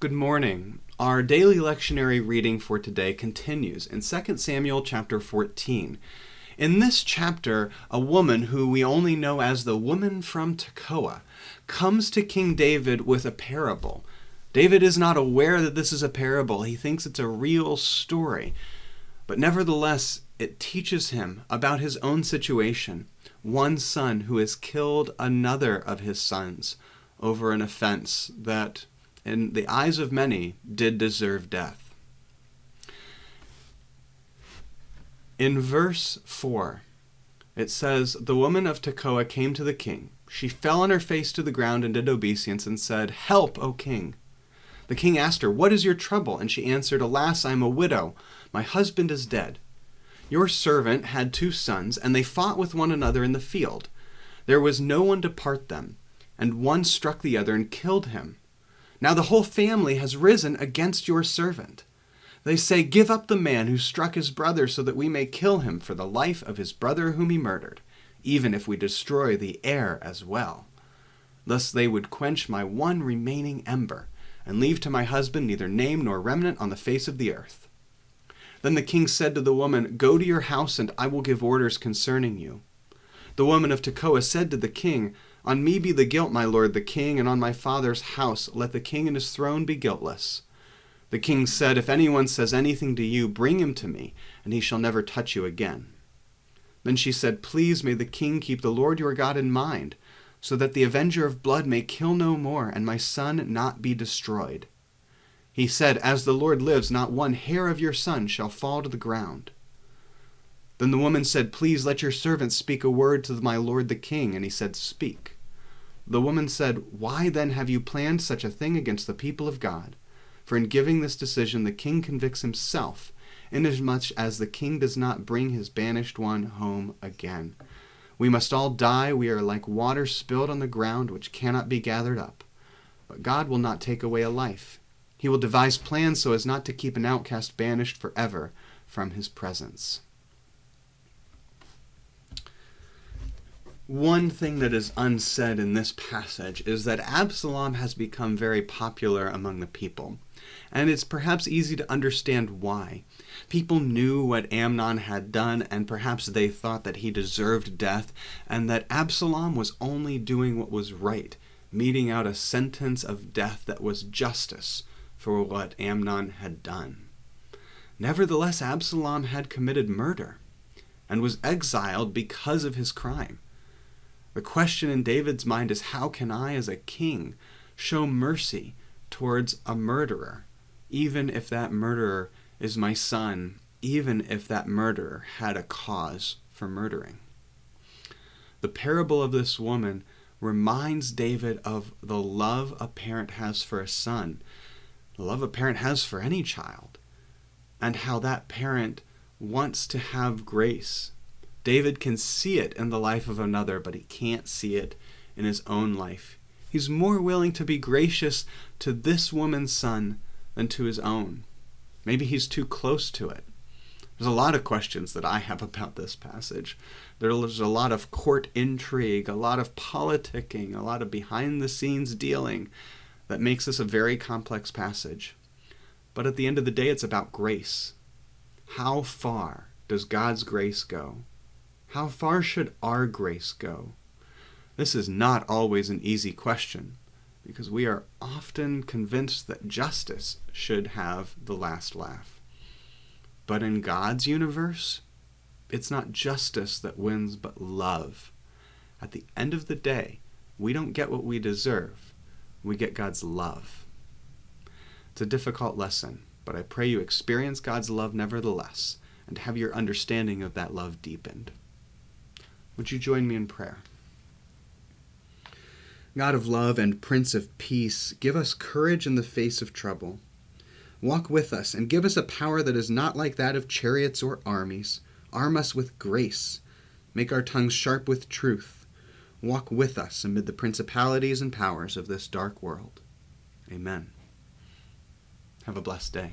Good morning. Our daily lectionary reading for today continues in 2 Samuel chapter 14. In this chapter, a woman who we only know as the woman from Tekoa comes to King David with a parable. David is not aware that this is a parable. He thinks it's a real story. But nevertheless, it teaches him about his own situation. One son who has killed another of his sons over an offense that, in the eyes of many, did deserve death. In verse 4, it says, "The woman of Tekoa came to the king. She fell on her face to the ground and did obeisance and said, 'Help, O king.' The king asked her, 'What is your trouble?' And she answered, 'Alas, I am a widow. My husband is dead. Your servant had 2 sons, and they fought with one another in the field. There was no one to part them, and one struck the other and killed him. Now the whole family has risen against your servant. They say, 'Give up the man who struck his brother so that we may kill him for the life of his brother whom he murdered, even if we destroy the heir as well.' Thus they would quench my one remaining ember, and leave to my husband neither name nor remnant on the face of the earth." Then the king said to the woman, "Go to your house, and I will give orders concerning you." The woman of Tekoa said to the king, "On me be the guilt, my lord the king, and on my father's house let the king and his throne be guiltless." The king said, "If anyone says anything to you, bring him to me, and he shall never touch you again." Then she said, "Please may the king keep the Lord your God in mind, so that the avenger of blood may kill no more, and my son not be destroyed." He said, "As the Lord lives, not one hair of your son shall fall to the ground." Then the woman said, "Please let your servant speak a word to my lord the king." And he said, "Speak." The woman said, "Why then have you planned such a thing against the people of God? For in giving this decision the king convicts himself, inasmuch as the king does not bring his banished one home again. We must all die. We are like water spilled on the ground, which cannot be gathered up. But God will not take away a life. He will devise plans so as not to keep an outcast banished forever from his presence." One thing that is unsaid in this passage is that Absalom has become very popular among the people. And it's perhaps easy to understand why. People knew what Amnon had done, and perhaps they thought that he deserved death, and that Absalom was only doing what was right, meting out a sentence of death that was justice for what Amnon had done. Nevertheless, Absalom had committed murder and was exiled because of his crime. The question in David's mind is, how can I, as a king, show mercy towards a murderer, even if that murderer is my son, even if that murderer had a cause for murdering? The parable of this woman reminds David of the love a parent has for a son, the love a parent has for any child, and how that parent wants to have grace. David can see it in the life of another, but he can't see it in his own life. He's more willing to be gracious to this woman's son than to his own. Maybe he's too close to it. There's a lot of questions that I have about this passage. There's a lot of court intrigue, a lot of politicking, a lot of behind-the-scenes dealing that makes this a very complex passage. But at the end of the day, it's about grace. How far does God's grace go? How far should our grace go? This is not always an easy question, because we are often convinced that justice should have the last laugh. But in God's universe, it's not justice that wins, but love. At the end of the day, we don't get what we deserve. We get God's love. It's a difficult lesson, but I pray you experience God's love nevertheless, and have your understanding of that love deepened. Would you join me in prayer? God of love and Prince of Peace, give us courage in the face of trouble. Walk with us and give us a power that is not like that of chariots or armies. Arm us with grace. Make our tongues sharp with truth. Walk with us amid the principalities and powers of this dark world. Amen. Have a blessed day.